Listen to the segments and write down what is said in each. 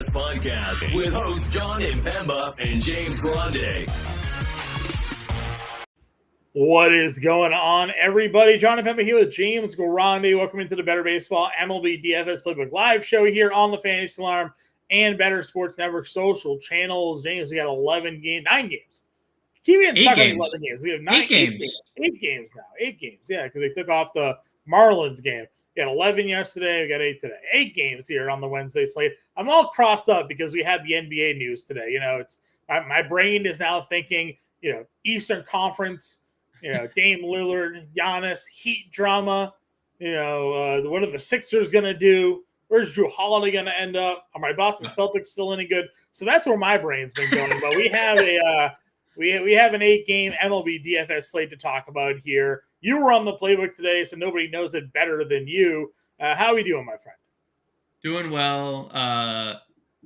Podcast with hosts John Impemba and James Grande. What is going on, everybody? John Impemba here with James Grande. Welcome into the Better Baseball MLB DFS Playbook Live show here on the Fantasy Alarm and Better Sports Network social channels. James, we got 9 games. Keep getting stuck on 11 games. We have 8 games. 8 games now. 8 games, yeah, because they took off the Marlins game. We got 11 yesterday. We got 8 today. 8 games here on the Wednesday slate. I'm all crossed up because we had the NBA news today. You know, it's my brain is now thinking, you know, Eastern Conference, you know, Dame Lillard, Giannis, Heat drama. You know, what are the Sixers going to do? Where's Drew Holiday going to end up? Are my Boston Celtics still any good? So that's where my brain's been going. But we have we have an 8-game MLB DFS slate to talk about here. You were on the playbook today, so nobody knows it better than you. How are we doing, my friend? Doing well.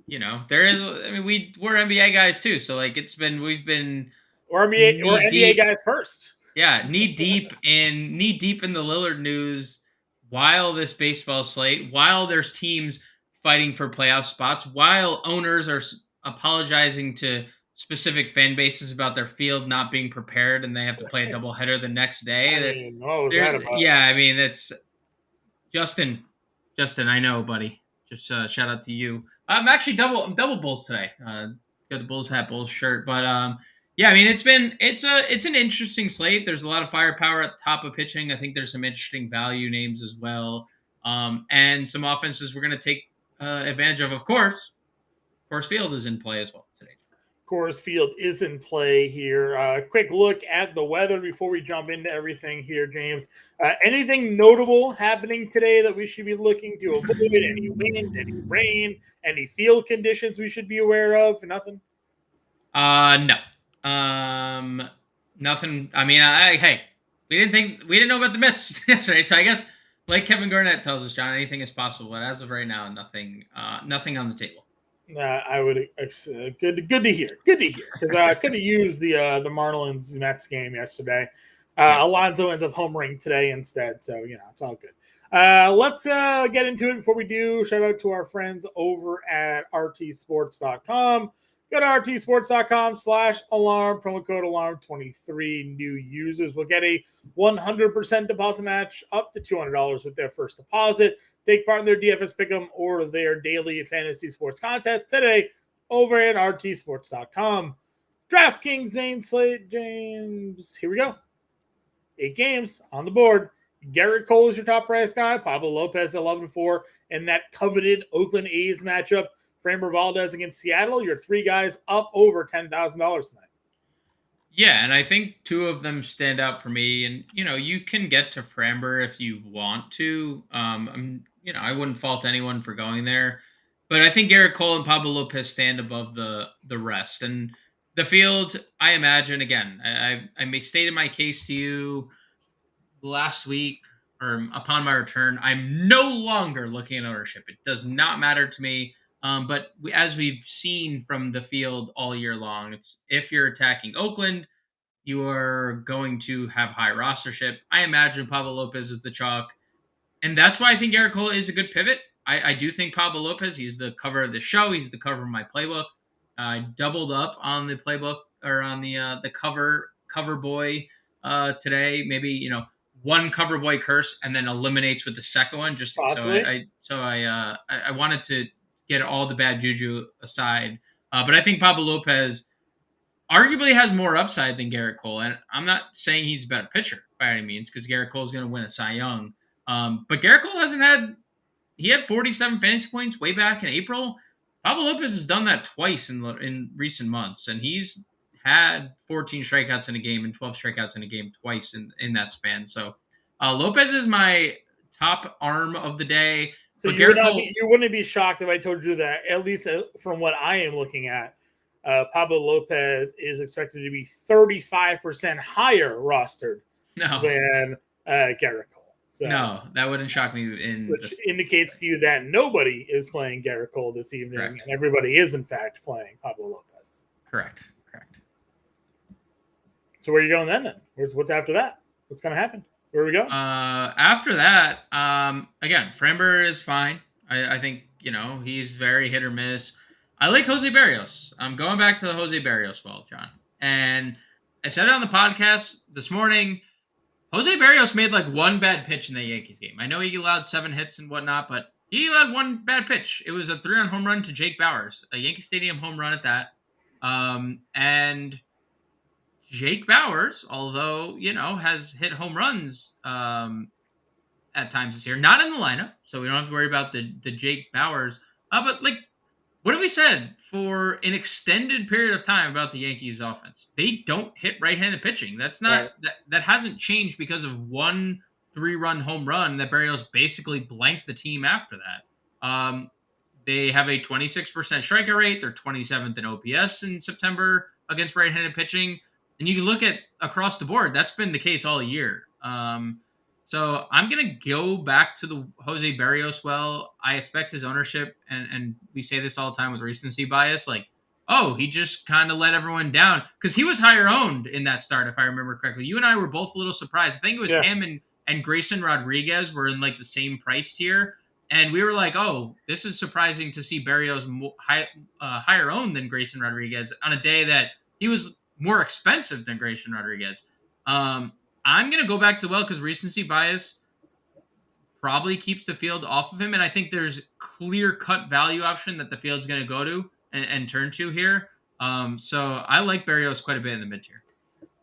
You know, we're NBA guys too, so like We're NBA guys first. Yeah, knee deep in the Lillard news while this baseball slate, while there's teams fighting for playoff spots, while owners are apologizing to specific fan bases about their field not being prepared and they have to play a doubleheader the next day. What was that about? Yeah, I mean, that's Justin, I know, buddy. Just shout out to you. I'm actually double Bulls today. Got the Bulls hat, Bulls shirt, but yeah, I mean, it's an interesting slate. There's a lot of firepower at the top of pitching. I think there's some interesting value names as well, and some offenses we're going to take advantage of. Of course, Coors Field is in play as well today. Coors Field is in play here. Quick look at the weather before we jump into everything here, James. Anything notable happening today that we should be looking to avoid? Any wind, any rain, any field conditions we should be aware of? Nothing? No. Nothing. I mean, hey, we didn't know about the Mets yesterday, so I guess like Kevin Garnett tells us, John, anything is possible. But as of right now, nothing on the table. I would good to hear. Good to hear because I could have used the Marlins Mets game yesterday. Alonso ends up homering today instead, so you know it's all good. Let's get into it. Before we do, shout out to our friends over at rtsports.com. Go to rtsports.com/alarm, promo code alarm23. New users will get a 100% deposit match up to $200 with their first deposit. Take part in their DFS Pick'em or their daily fantasy sports contest today over at rtsports.com. DraftKings main slate, James. Here we go. 8 games on the board. Garrett Cole is your top price guy. Pablo Lopez 11-4 in that coveted Oakland A's matchup. Framber Valdez against Seattle. Your 3 guys up over $10,000 tonight. Yeah, and I think 2 of them stand out for me. And you know, you can get to Framber if you want to. I wouldn't fault anyone for going there, but I think Garrett Cole and Pablo Lopez stand above the rest. And the field, I imagine, again, I stated my case to you last week or upon my return. I'm no longer looking at ownership. It does not matter to me. But as we've seen from the field all year long, it's if you're attacking Oakland, you are going to have high rostership. I imagine Pablo Lopez is the chalk. And that's why I think Garrett Cole is a good pivot. I do think Pablo Lopez, he's the cover of the show. He's the cover of my playbook. I doubled up on the playbook or on the cover boy today. Maybe, you know, one cover boy curse and then eliminates with the second one. Just possibly. I wanted to get all the bad juju aside. But I think Pablo Lopez arguably has more upside than Garrett Cole. And I'm not saying he's a better pitcher by any means because Garrett Cole is going to win a Cy Young. But Garrett Cole he had 47 fantasy points way back in April. Pablo Lopez has done that twice in recent months, and he's had 14 strikeouts in a game and 12 strikeouts in a game twice in that span. So Lopez is my top arm of the day. So you wouldn't be shocked if I told you that, at least from what I am looking at, Pablo Lopez is expected to be 35% higher rostered than Garrett Cole. So, no, that wouldn't shock me. Which indicates to you that nobody is playing Garrett Cole this evening, correct, and everybody is, in fact, playing Pablo Lopez. Correct. So where are you going then? What's after that? What's going to happen? Where are we going? After that, again, Framber is fine. I think, you know, he's very hit or miss. I like Jose Barrios. I'm going back to the Jose Barrios well, John. And I said it on the podcast this morning. Jose Barrios made like one bad pitch in the Yankees game. I know he allowed 7 hits and whatnot, but he allowed one bad pitch. It was a 3-run home run to Jake Bauers, a Yankee Stadium home run at that. And Jake Bauers, although, has hit home runs at times this year, not in the lineup, so we don't have to worry about the Jake Bauers. But like, what have we said for an extended period of time about the Yankees offense? They don't hit right-handed pitching. That's not that hasn't changed because of one 3-run home run that Barrios basically blanked the team after that. They have a 26% strikeout rate. They're 27th in OPS in September against right-handed pitching. And you can look at across the board, that's been the case all year. So I'm going to go back to the Jose Barrios well. I expect his ownership, and we say this all the time with recency bias, like, oh, he just kind of let everyone down. Because he was higher owned in that start, if I remember correctly. You and I were both a little surprised. I think it was him and Grayson Rodriguez were in like the same price tier. And we were like, oh, this is surprising to see Barrios higher owned than Grayson Rodriguez on a day that he was more expensive than Grayson Rodriguez. I'm going to go back to well because recency bias probably keeps the field off of him. And I think there's clear-cut value option that the field's going to go to and turn to here. So I like Barrios quite a bit in the mid-tier.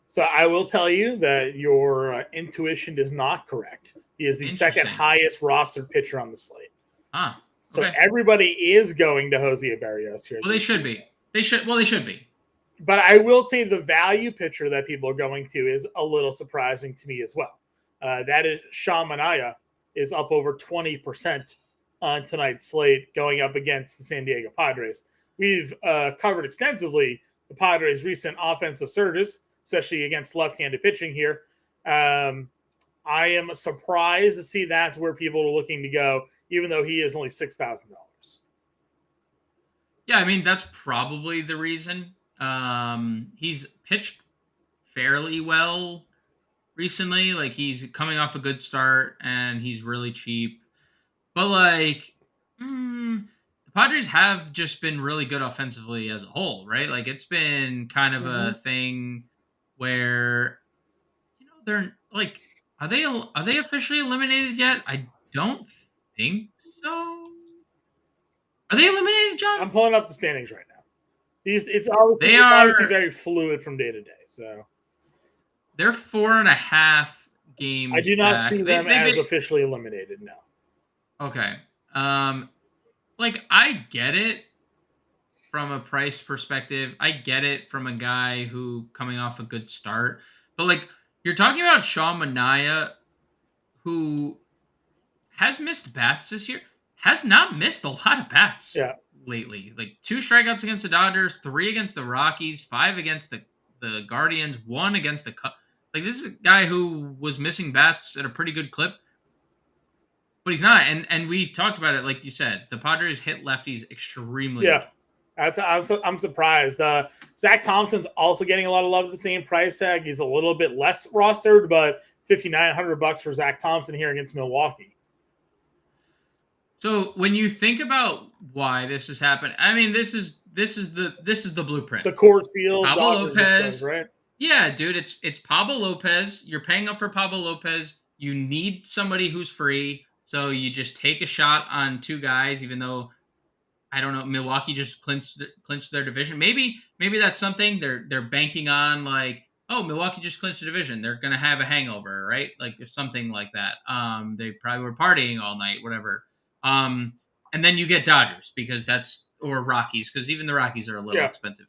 So I will tell you that your intuition is not correct. He is the second highest rostered pitcher on the slate. So everybody is going to Jose Barrios here. Well, they should be. They should be. But I will say the value pitcher that people are going to is a little surprising to me as well. That is Sean Manaea is up over 20% on tonight's slate going up against the San Diego Padres. We've covered extensively the Padres' recent offensive surges, especially against left-handed pitching here. I am surprised to see that's where people are looking to go, even though he is only $6,000. Yeah, I mean, that's probably the reason. He's pitched fairly well recently. Like, he's coming off a good start and he's really cheap. But like, the Padres have just been really good offensively as a whole, right? Like, it's been kind of a thing where, they're like, are they officially eliminated yet? I don't think so. Are they eliminated, John? I'm pulling up the standings right now. It's obviously very fluid from day to day. So they're 4.5 games. I do not see them as officially eliminated. No. Okay. Like, I get it from a price perspective. I get it from a guy who coming off a good start. But like, you're talking about Sean Manaea, who has missed bats this year. Has not missed a lot of bats. Yeah. Lately, like 2 strikeouts against the Dodgers, 3 against the Rockies, 5 against the Guardians, 1 against the Cubs. Like, this is a guy who was missing bats at a pretty good clip, but he's not. And we've talked about it, like you said, the Padres hit lefties extremely. Yeah, I'm surprised. Zach Thompson's also getting a lot of love at the same price tag. He's a little bit less rostered, but $5,900 for Zach Thompson here against Milwaukee. So when you think about why this has happened, I mean, this is the blueprint. The Coors Field, Pablo Lopez, right? Yeah, dude, it's Pablo Lopez. You're paying up for Pablo Lopez. You need somebody who's free, so you just take a shot on 2 guys. Even though, I don't know, Milwaukee just clinched their division. Maybe that's something they're banking on. Like, oh, Milwaukee just clinched the division. They're gonna have a hangover, right? Like, there's something like that. They probably were partying all night, whatever. And then you get Dodgers or Rockies, because even the Rockies are a little expensive.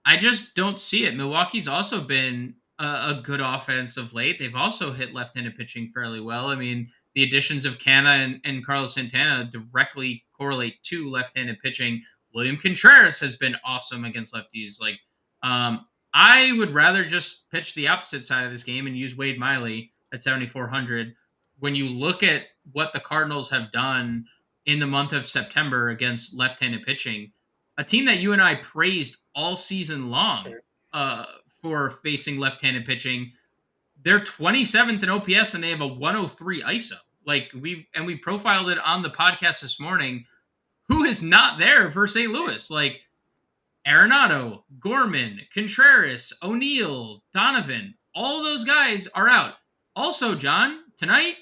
I just don't see it. Milwaukee's also been a good offense of late. They've also hit left-handed pitching fairly well. I mean, the additions of Canna and Carlos Santana directly correlate to left-handed pitching. William Contreras has been awesome against lefties. Like, I would rather just pitch the opposite side of this game and use Wade Miley at 7,400. When you look at what the Cardinals have done in the month of September against left-handed pitching, a team that you and I praised all season long for facing left-handed pitching, they're 27th in OPS and they have a 103 ISO. Like, we profiled it on the podcast this morning. Who is not there for St. Louis? Like, Arenado, Gorman, Contreras, O'Neill, Donovan, all those guys are out. Also, John, tonight,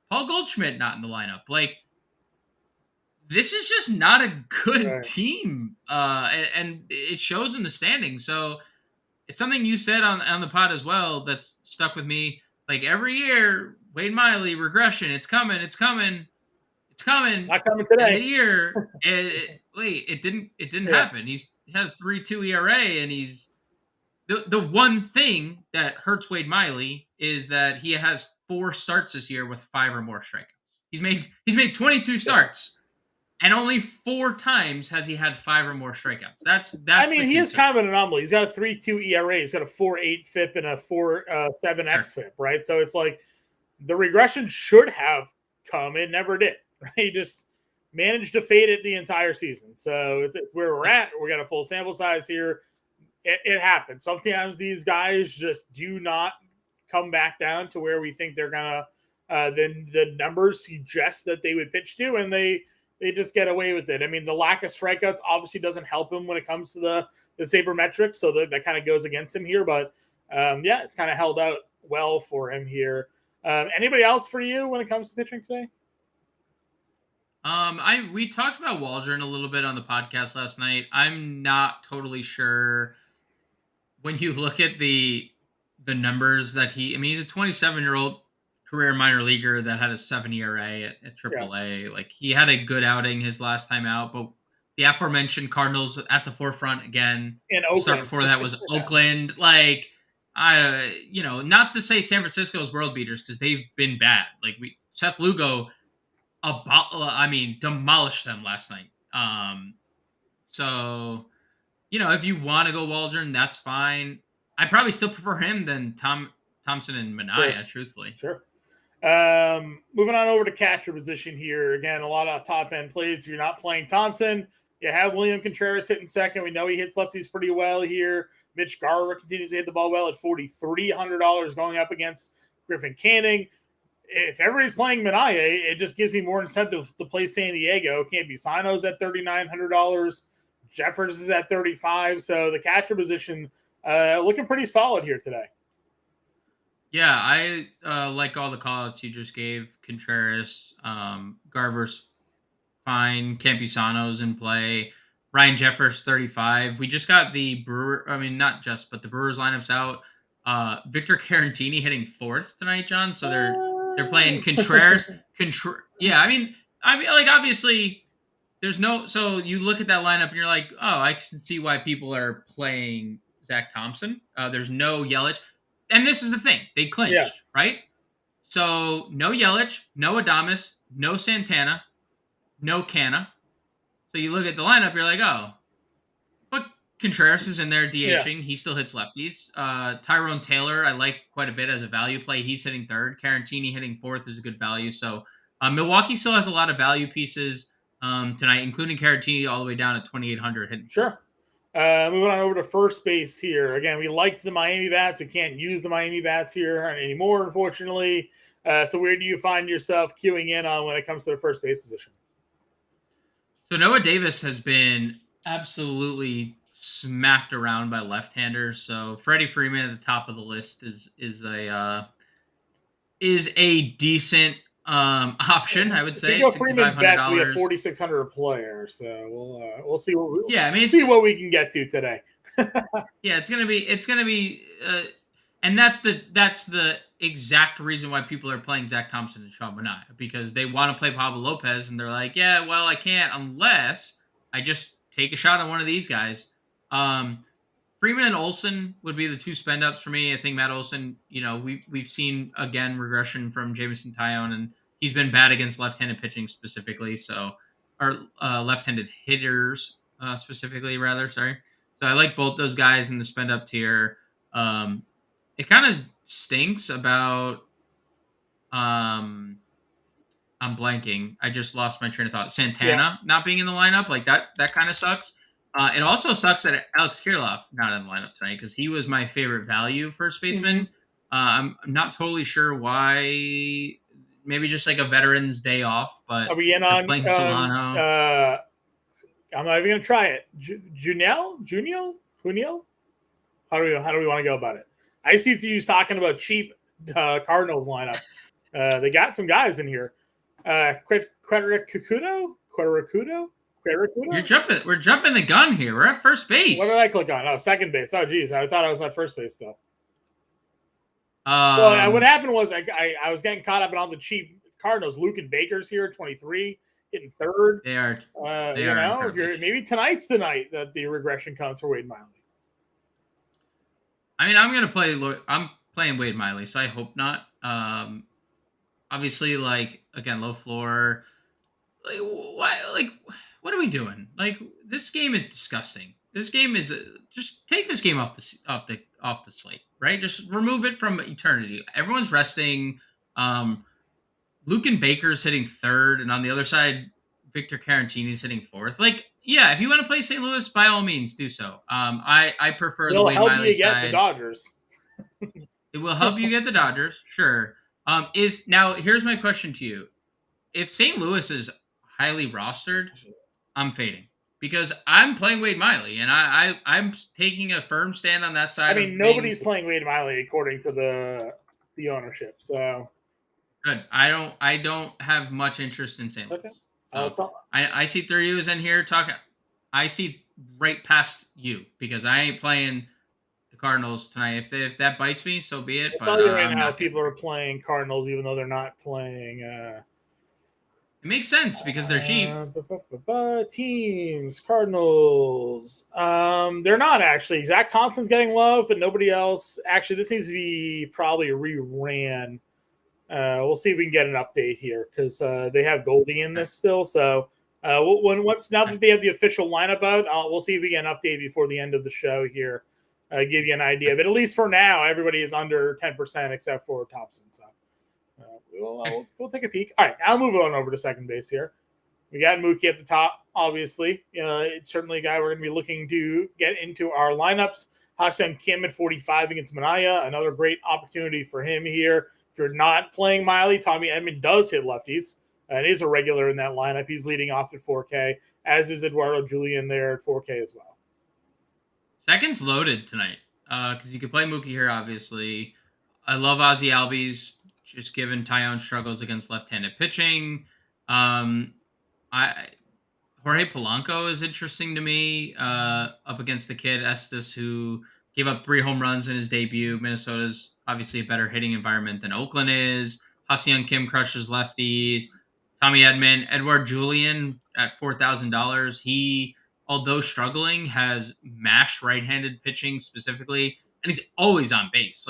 Paul Goldschmidt not in the lineup. Like, this is just not a good team. And it shows in the standings. So it's something you said on the pod as well that's stuck with me. Like, every year, Wade Miley, regression, it's coming. It's coming. Not coming today. And the year, it didn't happen. He's had a 3.2 ERA, and he's the one thing that hurts Wade Miley is that he has 4 starts this year with 5 or more strikeouts. He's made 22 starts, and only 4 times has he had 5 or more strikeouts. That's. I mean, he is kind of an anomaly. He's got a 3.2 ERA. He's got a 4.8 FIP and a 4.7 xFIP, right? So it's like the regression should have come. It never did. Right? He just managed to fade it the entire season. So it's where we're at. We got a full sample size here. It happens. Sometimes these guys just do not come back down to where we think they're gonna. Then the numbers suggest that they would pitch to, and they just get away with it. I mean, the lack of strikeouts obviously doesn't help him when it comes to the sabermetrics, so that kind of goes against him here. But it's kind of held out well for him here. Anybody else for you when it comes to pitching today? We talked about Waldron a little bit on the podcast last night. I'm not totally sure when you look at the numbers that he's a 27-year-old career minor leaguer that had a 7 ERA at AAA. Yeah. Like, he had a good outing his last time out, but the aforementioned Cardinals at the forefront again. In Oakland. Start before that was Oakland. Like, not to say San Francisco's world beaters, because they've been bad. Like, Seth Lugo demolished them last night. So, if you want to go Waldron, that's fine. I probably still prefer him than Thompson and Minaya, truthfully. Sure. Moving on over to catcher position here. Again, a lot of top end plays. If you're not playing Thompson, you have William Contreras hitting second. We know he hits lefties pretty well here. Mitch Garver continues to hit the ball well at $4,300 going up against Griffin Canning. If everybody's playing Minaya, it just gives you more incentive to play San Diego. Campusano's at $3,900. Jeffers is at $35,000. So the catcher position looking pretty solid here today. Yeah, I like all the call-outs you just gave. Contreras, Garver's fine. Campusano's in play. Ryan Jeffers, $35,000. We just got the the Brewers lineups out. Victor Carantini hitting 4th tonight, John. So they're playing Contreras. Obviously there's no. So you look at that lineup and you're like, oh, I can see why people are playing Zach Thompson. There's no Yelich. And this is the thing. They clinched, right? So no Yelich, no Adames, no Santana, no Canna. So you look at the lineup, you're like, oh. But Contreras is in there DHing. Yeah. He still hits lefties. Tyrone Taylor, I like quite a bit as a value play. He's hitting 3rd. Carantini hitting 4th is a good value. So Milwaukee still has a lot of value pieces tonight, including Carantini all the way down at 2,800 hitting. Sure. Moving on over to first base here. Again, we liked the Miami bats. We can't use the Miami bats here anymore, unfortunately. So where do you find yourself queuing in on when it comes to the first base position? So Noah Davis has been absolutely smacked around by left-handers. So Freddie Freeman at the top of the list is a decent option, I would say. Freeman bets we have 4,600 a player, so we'll see what see what we can get to today. Yeah, it's gonna be, and that's the exact reason why people are playing Zach Thompson and Sean Manaea, because they want to play Pablo Lopez, and they're like, yeah, well, I can't unless I just take a shot on one of these guys. Freeman and Olsen would be the 2 spend ups for me. I think Matt Olsen, we've seen again regression from Jameson Taillon, and he's been bad against left-handed pitching specifically. So, or left-handed hitters specifically, rather. Sorry. So I like both those guys in the spend up tier. It kind of stinks about. I'm blanking. I just lost my train of thought. Santana not being in the lineup, like that kind of sucks. It also sucks that Alex Kirilloff not in the lineup tonight, because he was my favorite value first baseman. Mm-hmm. I'm not totally sure why. Maybe just like a veteran's day off. But are we in on playing Solano? I'm not even gonna try it. Juniel. How do we want to go about it? I see you talking about cheap Cardinals lineup. They got some guys in here. Quedracudo. We're jumping the gun here. We're at first base. What did I click on? Oh, second base. Oh, geez, I thought I was at first base still. Well, what happened was I was getting caught up in all the cheap Cardinals. Luke and Baker's here, 23, hitting third. They are. If you're maybe tonight's the night that the regression comes for Wade Miley. I mean, I'm playing Wade Miley, so I hope not. Obviously, again, low floor. What are we doing? This game is disgusting. This game is just take this game off the slate, right? Just remove it from eternity. Everyone's resting. Luke and Baker's hitting third, and on the other side, Victor Caratini's hitting fourth. If you want to play St. Louis, by all means, do so. I prefer the Wade Miley side. Get the Dodgers. It will help you get the Dodgers, sure. Now here's my question to you: if St. Louis is highly rostered, I'm fading because I'm playing Wade Miley, and I'm taking a firm stand on that side. I mean, nobody's playing Wade Miley according to the ownership. So good. I don't have much interest in St. Louis. Okay. So I see 3 U's in here talking. I see right past you because I ain't playing the Cardinals tonight. If that bites me, so be it. But right now, people are playing Cardinals even though they're not playing. It makes sense because they're cheap. Teams, Cardinals. They're not actually. Zach Thompson's getting love, but nobody else. Actually, this needs to be probably reran. We'll see if we can get an update here because they have Goldie in this still. So now that they have the official lineup out, we'll see if we get an update before the end of the show here. Give you an idea, but at least for now, everybody is under 10% except for Thompson. So we'll take a peek. All right, now moving on over to second base here. We got Mookie at the top, obviously. It's certainly a guy we're going to be looking to get into our lineups. Ha-Seong Kim at 45 against Manaya, another great opportunity for him here. If you're not playing Miley, Tommy Edman does hit lefties and is a regular in that lineup. He's leading off at 4K, as is Eduardo Julian there at 4K as well. Second's loaded tonight because you could play Mookie here, obviously. I love Ozzie Albies, just given Tyone struggles against left-handed pitching. Jorge Polanco is interesting to me up against the kid Estes, who gave up 3 home runs in his debut. Minnesota's obviously a better hitting environment than Oakland is. Ha-Seong Kim crushes lefties. Tommy Edman, Edward Julian at $4,000. He, although struggling, has mashed right-handed pitching specifically, and he's always on base.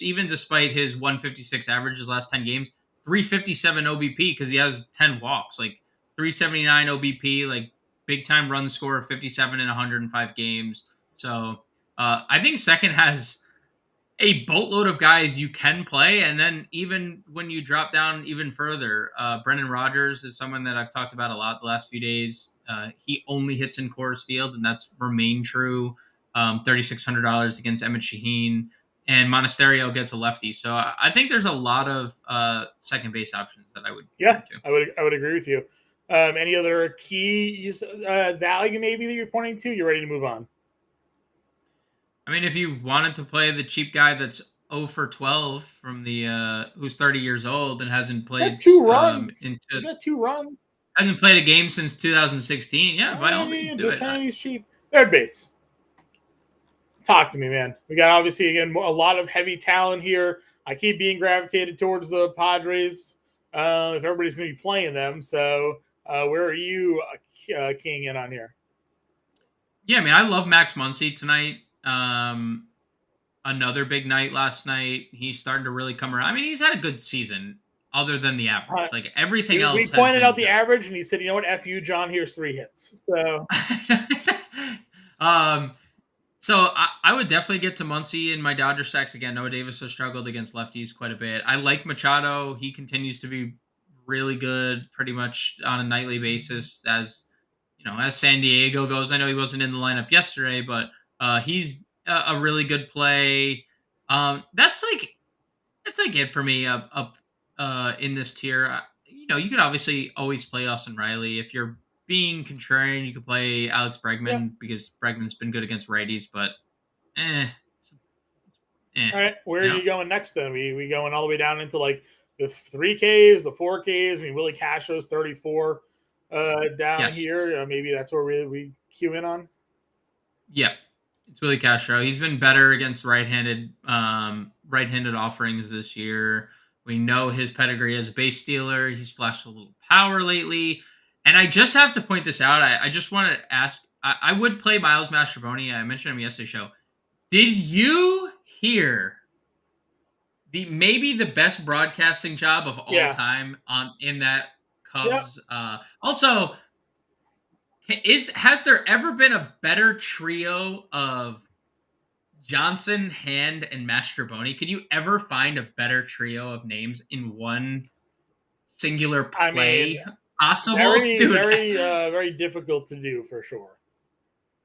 Even despite his 156 average his last 10 games, 357 OBP because he has 10 walks. 379 OBP, big-time run score of 57 in 105 games. So I think second has a boatload of guys you can play, and then even when you drop down even further, Brendan Rodgers is someone that I've talked about a lot the last few days. He only hits in Coors Field, and that's remained true. $3,600 against Emmett Shaheen, and Monasterio gets a lefty. So I think there's a lot of second base options that I would. I would agree with you. Any other key value maybe that you're pointing to? You're ready to move on. I mean, if you wanted to play the cheap guy that's 0 for 12 from the who's 30 years old and hasn't played 2 runs. He's got 2 runs. Hasn't played a game since 2016. Yeah, by all means, do it. He's cheap. Third base. Talk to me, man. We got obviously again a lot of heavy talent here. I keep being gravitated towards the Padres. If everybody's going to be playing them, so where are you keying in on here? Yeah, I mean, I love Max Muncy tonight. Another big night last night. He's starting to really come around. I mean, he's had a good season other than the average. Everything else. We pointed out the average, and he said, "You know what? F you, John. Here's 3 hits." So, so I would definitely get to Muncy in my Dodger stacks again. Noah Davis has struggled against lefties quite a bit. I like Machado. He continues to be really good, pretty much on a nightly basis. As San Diego goes, I know he wasn't in the lineup yesterday, but he's a really good play. That's it for me up in this tier. You could obviously always play Austin Riley if you're being contrarian, you could play Alex Bregman because Bregman's been good against righties, but it's- All right, where are you know? you going next then? We going all the way down into like the 3Ks, the 4Ks. I mean, Willie Castro's 34 down Yes. here. Maybe that's where we cue in on. Yeah. It's Willie Castro. He's been better against right-handed offerings this year. We know his pedigree as a base stealer. He's flashed a little power lately. And I just have to point this out. I just want to ask. I would play Miles Mastrobuoni. I mentioned him yesterday's show. Did you hear maybe the best broadcasting job of all time in that Cubs? Also, has there ever been a better trio of Johnson, Hand, and Mastrobuoni? Could you ever find a better trio of names in one singular play possible? Very difficult to do for sure.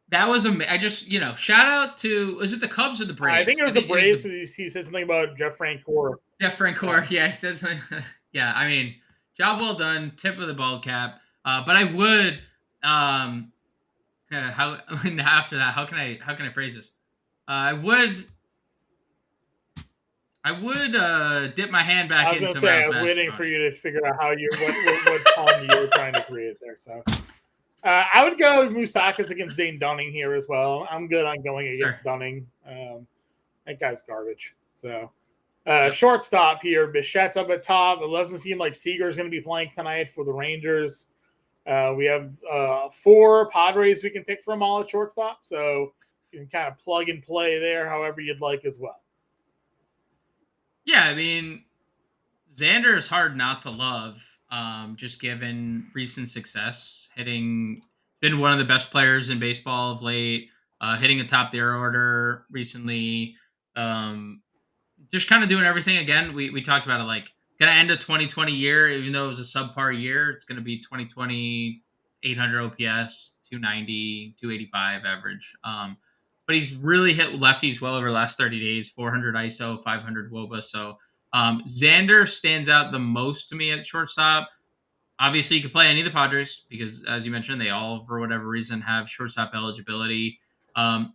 That was I just shout out to, was it the Cubs or the Braves? I think it was the Braves. He said something about Jeff Francoeur. Yeah, he said something. Yeah, I mean, job well done, tip of the bald cap. But I would how after that, how can I phrase this? I would dip my hand back into. I was waiting for you to figure out what pun you were trying to create there. So I would go Moustakas against Dane Dunning here as well. I'm good on going against Dunning. That guy's garbage. So shortstop here, Bichette's up at top. It doesn't seem like Seager's going to be playing tonight for the Rangers. We have 4 Padres we can pick from all at shortstop. So you can kind of plug and play there however you'd like as well. Yeah, I mean, Xander is hard not to love, just given recent success. Been one of the best players in baseball of late, hitting atop their order recently. Just kind of doing everything again. We talked about it, like, going to end a 2020 year, even though it was a subpar year. It's going to be 2020, 800 OPS, 290, 285 average. But he's really hit lefties well over the last 30 days, 400 ISO, 500 WOBA. So Xander stands out the most to me at shortstop. Obviously, you could play any of the Padres because, as you mentioned, they all, for whatever reason, have shortstop eligibility. I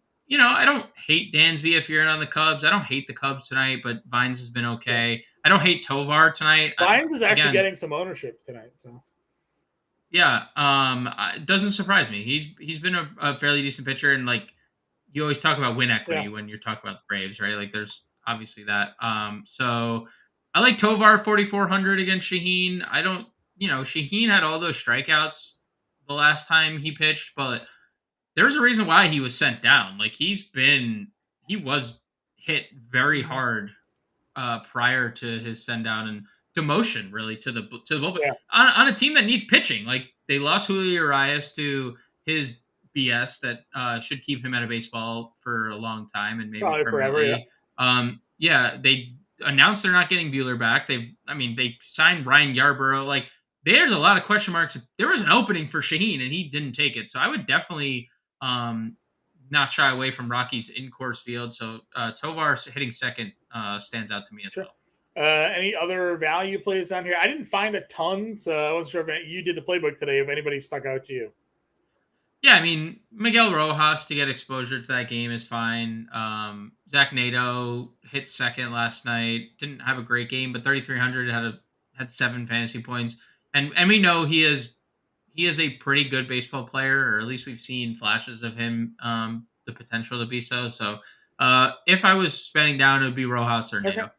don't hate Dansby if you're in on the Cubs. I don't hate the Cubs tonight, but Vines has been okay. I don't hate Tovar tonight. Vines is actually getting some ownership tonight. So. Yeah, it doesn't surprise me. He's been a fairly decent pitcher, and like, you always talk about win equity when you're talking about the Braves, right? Like, there's obviously that. So I like Tovar 4,400 against Shaheen. Shaheen had all those strikeouts the last time he pitched, but there's a reason why he was sent down. Like, he was hit very hard prior to his send down and demotion, really, to the bullpen on a team that needs pitching. Like, they lost Julio Urias to his BS that should keep him out of baseball for a long time and maybe probably permanently. Forever, They announced they're not getting Buehler back. They signed Ryan Yarborough. Like, there's a lot of question marks. There was an opening for Shaheen and he didn't take it. So I would definitely not shy away from Rocky's in-course field. So Tovar hitting second stands out to me as well. Any other value plays down here? I didn't find a ton, so I wasn't sure if you did the playbook today, if anybody stuck out to you. Yeah, I mean, Miguel Rojas to get exposure to that game is fine. Zach Nato hit second last night. Didn't have a great game, but 3,300 had 7 fantasy points. And we know he is a pretty good baseball player, or at least we've seen flashes of him, the potential to be so. So if I was spending down, it would be Rojas or Nato.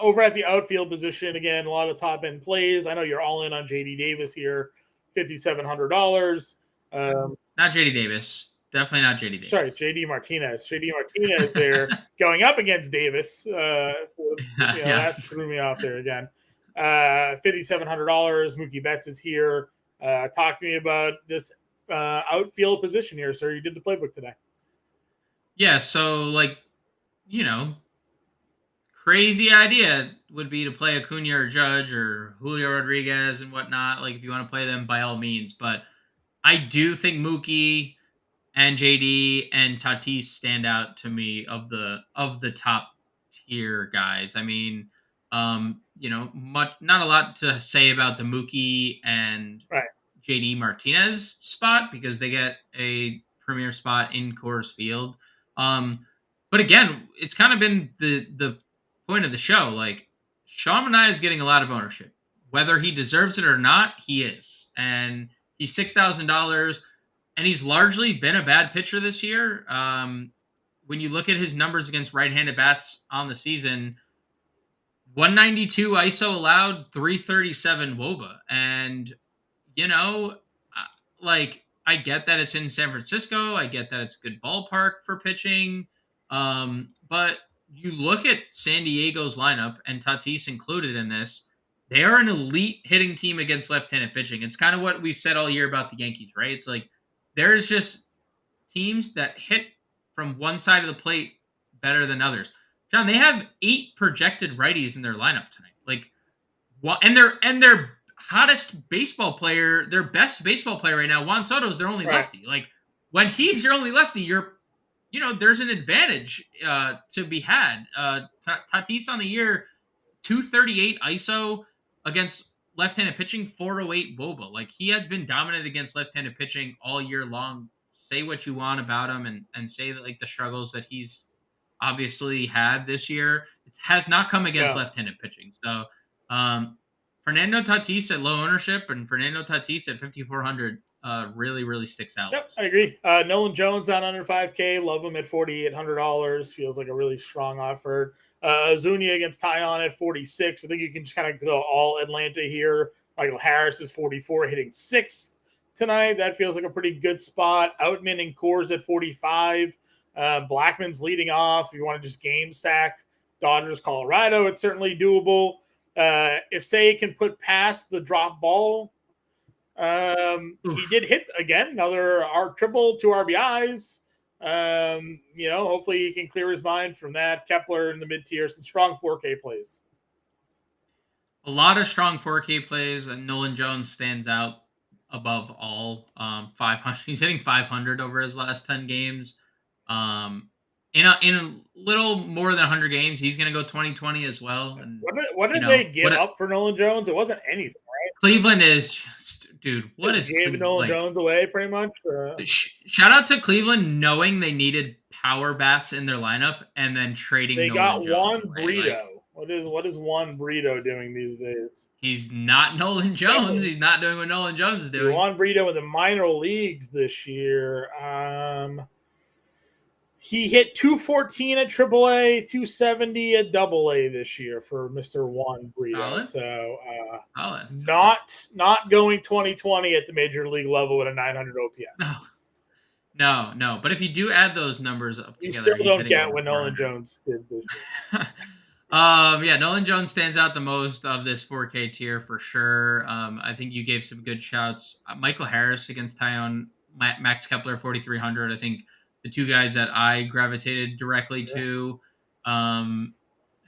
Over at the outfield position, again, a lot of top end plays. I know you're all in on JD Davis here, $5,700. Not JD Davis. Definitely not JD Davis. Sorry, JD Martinez. JD Martinez there going up against Davis. That threw me off there again. $5,700. Mookie Betts is here. Talk to me about this outfield position here, sir. You did the playbook today. Yeah, so crazy idea would be to play Acuna or Judge or Julio Rodriguez and whatnot. Like, if you want to play them, by all means. But I do think Mookie and JD and Tatis stand out to me of the top tier guys. I mean, not a lot to say about the Mookie and JD Martinez spot because they get a premier spot in Coors Field. But again, it's kind of been the point of the show. Like Sean Manaea is getting a lot of ownership, whether he deserves it or not. He is, and he's $6,000, and he's largely been a bad pitcher this year. When you look at his numbers against right-handed bats on the season, 192 ISO allowed, 337 WOBA. And, you know, like, I get that it's in San Francisco. I get that it's a good ballpark for pitching. But you look at San Diego's lineup, and Tatis included in this, they are an elite hitting team against left-handed pitching. It's kind of what we've said all year about the Yankees, right? It's like there's just teams that hit from one side of the plate better than others. John, they have 8 projected righties in their lineup tonight. Like, what? And their hottest baseball player, their best baseball player right now, Juan Soto, is their only lefty. Like, when he's your only lefty, there's an advantage to be had. Tatis on the year, 238 ISO against left-handed pitching, 408 WOBA. Like, he has been dominant against left-handed pitching all year long. Say what you want about him and say that, like, the struggles that he's obviously had this year, it has not come against left-handed pitching. So Fernando Tatis at low ownership and Fernando Tatis at 5,400 really, really sticks out. Yep, I agree. Nolan Jones on under 5K. Love him at $4,800. Feels like a really strong offer. Ozuna against Tyon at 46. I think you can just kind of go all Atlanta here. Michael Harris is 44, hitting 6th tonight. That feels like a pretty good spot. Outman and Coors at 45. Blackman's leading off. If you want to just game stack Dodgers, Colorado, it's certainly doable. If Say can put past the drop ball, he did hit again, another triple, 2 RBIs. Hopefully he can clear his mind from that. Kepler in the mid tier, some strong 4K plays. A lot of strong 4K plays, and Nolan Jones stands out above all. 500. He's hitting 500 over his last 10 games. In a little more than 100 games, he's going to go 20-20 as well. And what did they give up for Nolan Jones? It wasn't anything, right? Cleveland is just, dude. What is gave Nolan Jones away pretty much? Shout out to Cleveland, knowing they needed power bats in their lineup and then trading. They Nolan got Juan Jones Brito. What is Juan Brito doing these days? He's not Nolan Jones. He's not doing what Nolan Jones is doing. Juan Brito in the minor leagues this year. He hit 214 at AAA, 270 at AA this year for Mr. Juan Brito. Solid. So Solid. not going 20-20 at the major league level with a 900 OPS. No. But if you do add those numbers up together, you still don't get what Nolan Jones did this year. Nolan Jones stands out the most of this 4K tier for sure. I think you gave some good shouts. Michael Harris against Tyon, Max Kepler, 4,300. I think the two guys that I gravitated directly to. And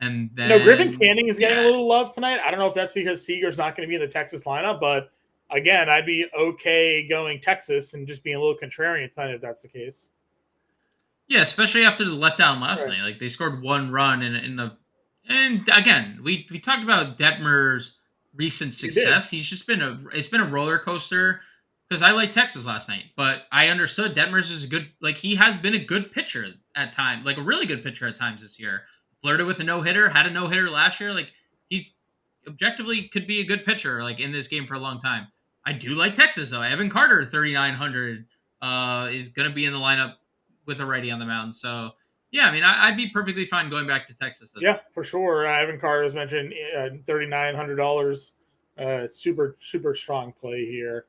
then Griffin Canning is getting a little love tonight. I don't know if that's because Seager's not going to be in the Texas lineup, but again, I'd be okay going Texas and just being a little contrarian tonight if that's the case. Yeah, especially after the letdown last night. Like, they scored 1 run and again, we talked about Detmer's recent success. He's just it's been a roller coaster. Because I liked Texas last night, but I understood Detmers is he has been a good pitcher at times, like a really good pitcher at times this year. Flirted with a no-hitter, had a no-hitter last year. Like, he's objectively could be a good pitcher, like, in this game for a long time. I do like Texas, though. Evan Carter, 3,900, is going to be in the lineup with a righty on the mound. So, yeah, I mean, I'd be perfectly fine going back to Texas. Yeah, for sure. Evan Carter was mentioned, $3,900. Super, super strong play here.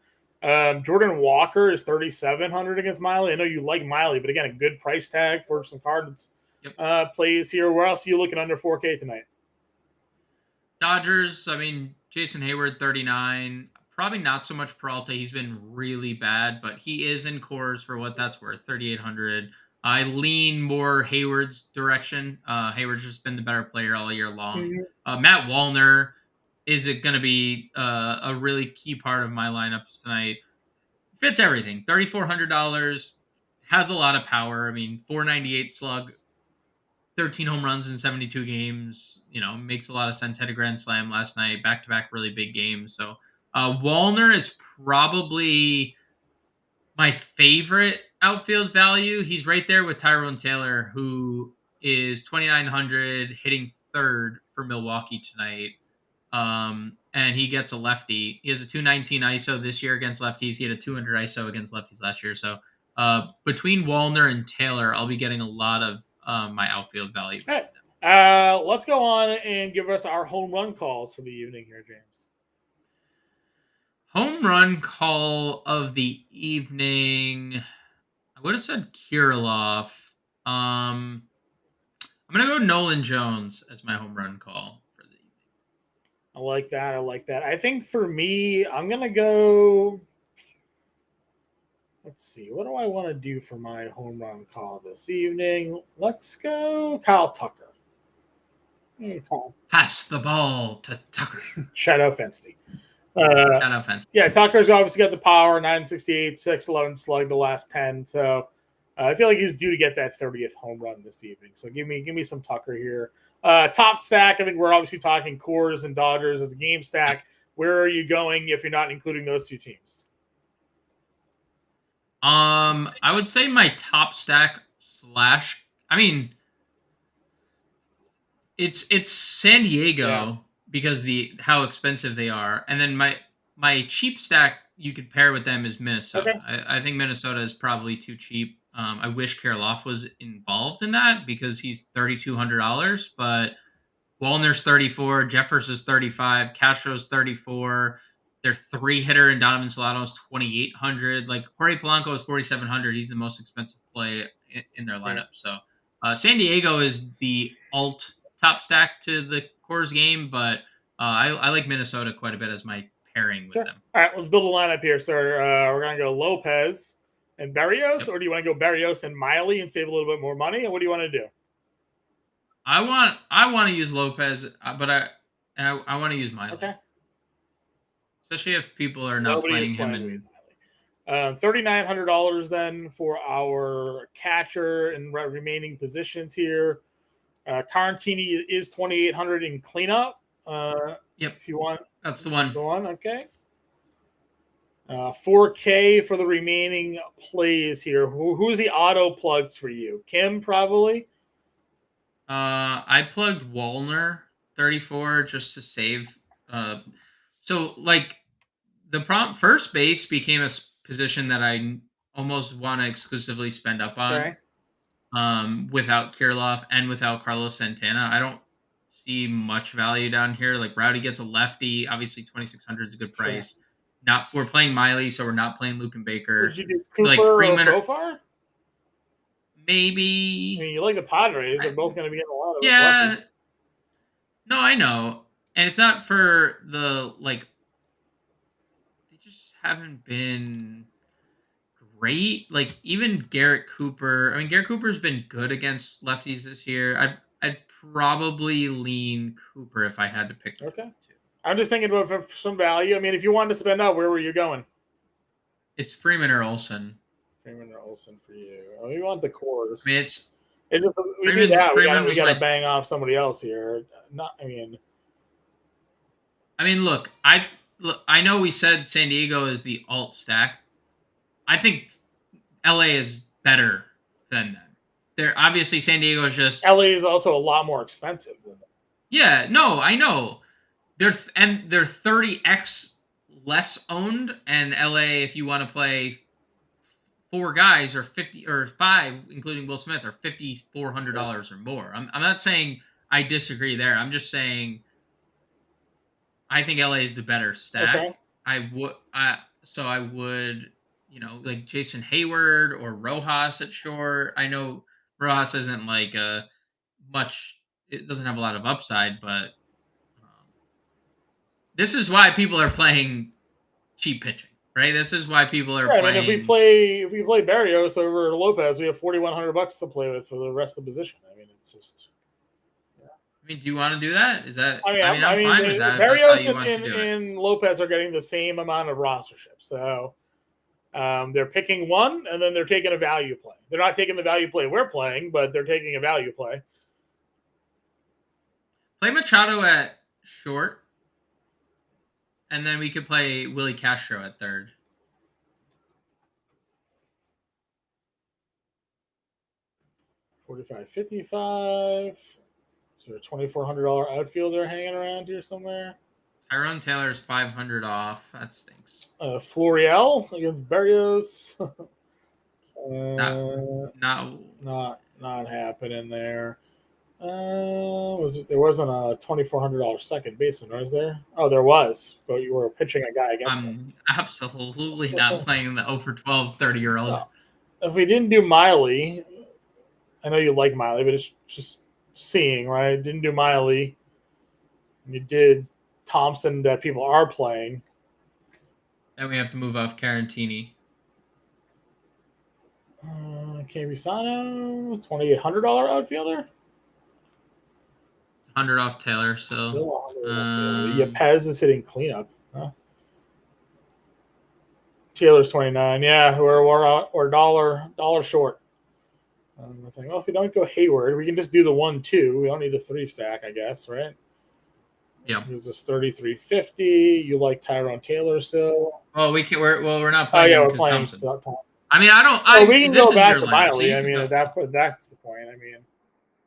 Jordan Walker is 3,700 against Miley. I know you like Miley, but again, a good price tag for some Cardinals plays here. Where else are you looking under 4K tonight? Dodgers, I mean, Jason Hayward, 39. Probably not so much Peralta. He's been really bad, but he is in Coors for what that's worth, 3,800. I lean more Hayward's direction. Hayward's just been the better player all year long. Mm-hmm. Matt Wallner is it going to be a really key part of my lineups tonight? Fits everything. $3,400, has a lot of power. I mean, 498 slug, 13 home runs in 72 games. Makes a lot of sense. Had a grand slam last night, back-to-back really big games. So Wallner is probably my favorite outfield value. He's right there with Tyrone Taylor, who is 2,900, hitting third for Milwaukee tonight. And he gets a lefty. He has a 219 ISO this year against lefties. He had a 200 ISO against lefties last year. So between Wallner and Taylor, I'll be getting a lot of my outfield value. All right. Let's go on and give us our home run calls for the evening here, James. Home run call of the evening. I would have said Kirilloff. I'm going to go Nolan Jones as my home run call for the evening. I like that. I think for me, I'm going to go. Let's see. What do I want to do for my home run call this evening? Let's go Kyle Tucker. Pass the ball to Tucker. Shadow Fenstey. Yeah, Tucker's obviously got the power, 968, 611 slug the last 10. So I feel like he's due to get that 30th home run this evening. So give me some Tucker here. Top stack, I think we're obviously talking Coors and Dodgers as a game stack. Where are you going if you're not including those two teams? I would say my top stack it's San Diego because how expensive they are, and then my cheap stack you could pair with them is Minnesota. Okay. I think Minnesota is probably too cheap. I wish Kirilloff was involved in that because he's $3,200, but Wallner's 34, Jeffers is 35, Castro's 34. Their 3-hitter in Donovan Solano's 2,800. Like Jorge Polanco is 4,700. He's the most expensive play in their lineup. So San Diego is the alt top stack to the Coors game, but I like Minnesota quite a bit as my pairing with them. All right, let's build a lineup here, sir. We're going to go Lopez and Berrios, or do you want to go Berrios and Miley and save a little bit more money? And what do you want to do? I want to use Lopez, but I want to use Miley. Okay. Especially if people are not playing him. $3,900 then for our catcher and remaining positions here. Carantini is 2,800 in cleanup. Yep. If you want. That's the one. That's the one, okay. 4K for the remaining plays here. Who's the auto plugs for you? Kim, probably? I plugged Wallner 34 just to save. So, like, the first base became a position that I almost want to exclusively spend up on. Okay. Without Kirilloff and without Carlos Santana. I don't see much value down here. Like, Rowdy gets a lefty. Obviously, 2,600 is a good price. Sure. We're playing Miley, so we're not playing Luke and Baker. Did you do Cooper so, like, Freeman or Profar? Maybe. I mean, you like the Padres. They're both going to be getting a lot of it. Yeah. No, I know. And it's not for the, like, they just haven't been great. Like, even Garrett Cooper. I mean, Garrett Cooper's been good against lefties this year. I'd probably lean Cooper if I had to pick. Okay. I'm just thinking about for some value. I mean, if you wanted to spend out, where were you going? It's Freeman or Olsen. Freeman or Olsen for you. Oh, you want the Coors. I mean, it's just, we Freeman, do that. We got to my... bang off somebody else here. I mean, look, I know we said San Diego is the alt stack. I think LA is better than them. They're obviously San Diego is just LA is also a lot more expensive than them. Yeah, no, I know. They're 30x less owned, and LA, if you want to play 4 guys or 50 or 5, including Will Smith, are $5,400 or more. I'm not saying I disagree there. I'm just saying I think LA is the better stack. Okay. I would, like Jason Hayward or Rojas at short. I know Rojas isn't like much. It doesn't have a lot of upside, but this is why people are playing cheap pitching, right? This is why people are playing. And if we play Berrios over Lopez, we have $4,100 to play with for the rest of the position. I mean, it's just. Yeah. I mean, do you want to do that? Is that? I'm fine with that. Berrios and Lopez are getting the same amount of rostership, so they're picking one and then they're taking a value play. They're not taking the value play we're playing, but they're taking a value play. Play Machado at short. And then we could play Willie Castro at third. $45.55. Is there a $2,400 outfielder hanging around here somewhere? Tyrone Taylor's 500 off. That stinks. Florial against Berrios. Not happening there. There wasn't a $2,400 second baseman, was there? Oh, there was, but you were pitching a guy against him. I'm absolutely not playing the 0 for 12 30-year-old. No. If we didn't do Miley, I know you like Miley, but it's just seeing, right? Didn't do Miley. You did Thompson that people are playing. Then we have to move off Carantini. Cambisano, $2,800 outfielder. 100 off Taylor, so. Still 100 off Taylor. Pez is hitting cleanup. Huh? Taylor's 29. Yeah, we're dollar short. I think, well, if we don't go Hayward, we can just do the 1-2. We don't need the 3 stack, I guess, right? Yeah. It was this $33.50. You like Tyrone Taylor still? Well, we're not playing. Oh yeah, we're playing. I mean, I don't. We can go back to Miley. So I mean, that's the point. I mean,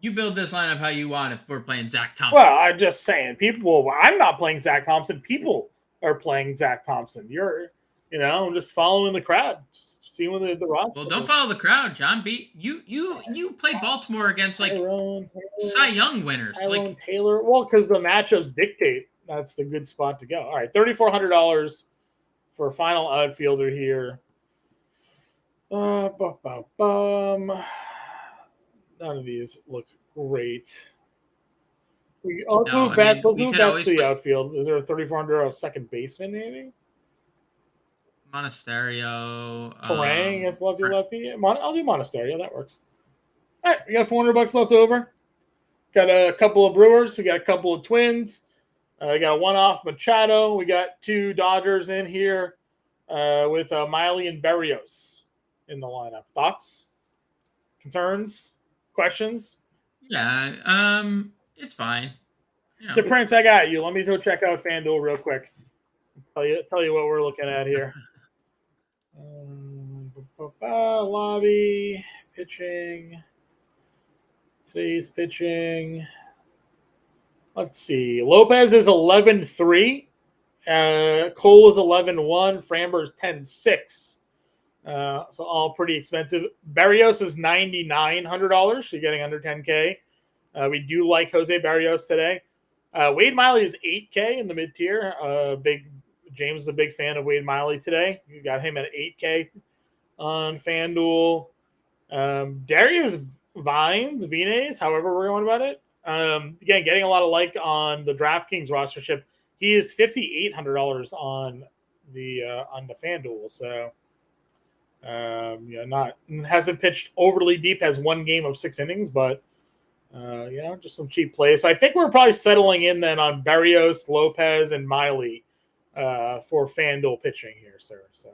you build this lineup how you want. If we're playing Zach Thompson. Well, I'm just saying, I'm not playing Zach Thompson. People are playing Zach Thompson. I'm just following the crowd. Just seeing what the roster. Well, don't follow the crowd, John. You play Baltimore against like Cy Young winners, like Taylor. Well, because the matchups dictate that's the good spot to go. All right, $3,400 for a final outfielder here. None of these look great. Let's move back to the outfield. Is there a $3,400 second baseman, maybe? Monasterio. Terang against lefty. I'll do Monasterio. That works. All right, we got $400 left over. Got a couple of Brewers. We got a couple of Twins. We got a one-off Machado. We got 2 Dodgers in here with Miley and Berrios in the lineup. Thoughts? Concerns? Questions? Yeah, it's fine. The Prince, I got you. Let me go check out FanDuel real quick. Tell you what we're looking at here. Lobby, pitching. Today's pitching. Let's see. Lopez is 11-3. Cole is 11-1. Framber is 10-6. So all pretty expensive. Berrios is $9,900. So you're getting under 10K. We do like Jose Berrios today. Wade Miley is 8K in the mid-tier. James is a big fan of Wade Miley today. You got him at 8K on FanDuel. Darius Vines, however we're going about it. Again, getting a lot of like on the DraftKings rostership. He is $5,800 on the FanDuel. So hasn't pitched overly deep. Has 1 game of 6 innings, but just some cheap plays. So I think we're probably settling in then on Berrios, Lopez, and Miley for FanDuel pitching here, sir. So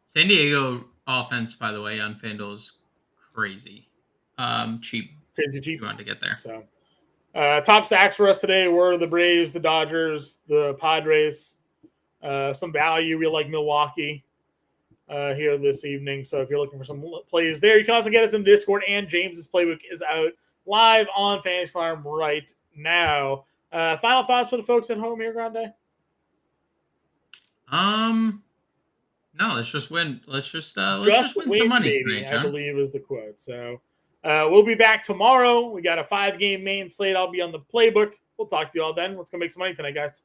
San Diego offense, by the way, on FanDuel is crazy. Cheap. Crazy cheap. You want to get there. So top sacks for us today were the Braves, the Dodgers, the Padres. Some value. We like Milwaukee here this evening. So if you're looking for some plays there, you can also get us in Discord, and James's playbook is out live on Fantasy Alarm right now. Final thoughts for the folks at home here, Grande? No, let's just win. Let's just win some money baby, tonight, John. I believe is the quote. So we'll be back tomorrow. We got a 5-game main slate. I'll be on the playbook. We'll talk to you all then. Let's go make some money tonight, guys.